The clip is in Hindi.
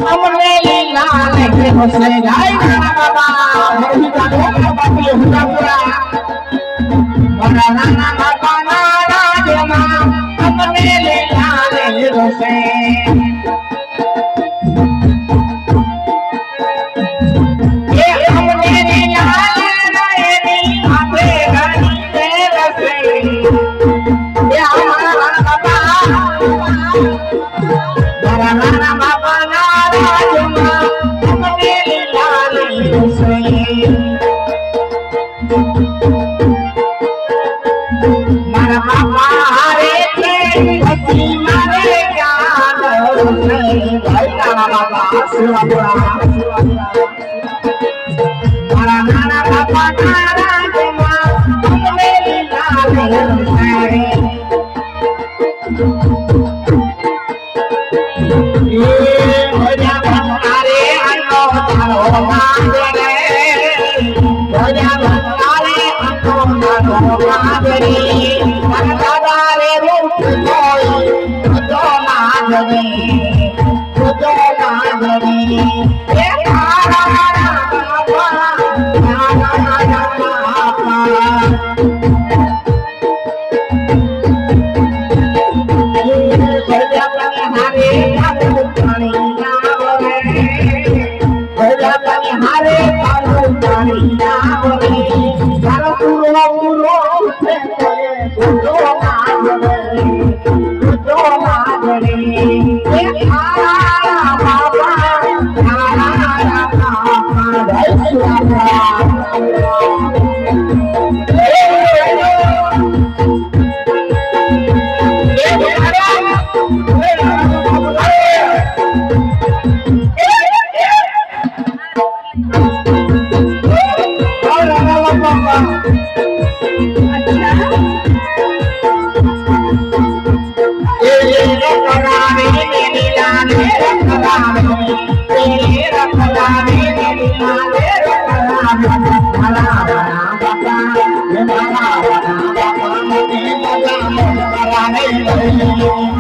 हमने लीला लेके घुसले जाए ना बाबा मेरी जानो बाबी हुआ पूरा बना ना बाबा ना राजमा हमने लीला लेके घुसे ये हमने लीला लेके आते गनी तेरे से ये हमारा बाबा बना ना बाबा ना राजमा हमने लीला लेके घुसे मारा बाबा हरे थे हसी मारे ज्ञान भाई नाना बाबा शिवपुरा मारा नाना बाबा नारा जमा हमने लीला लेके ये भजा भंडारे अन्नो तारो मांगरे भजा भंडारे अन्नो तारो मांगरे दादारे रूप कोई तो मांगरे ये तारा बाबा नाना बाबा भजा हरे कालू पानी नावरे भजा हरे कालू पानी नावरे सारा पूरो पूरो उठे तो नावरे ये तारा बाबा नाना बाबा जय Shri Ram Hãy subscribe cho kênh Ghiền Mì Gõ để không bỏ lỡ những video hấp dẫn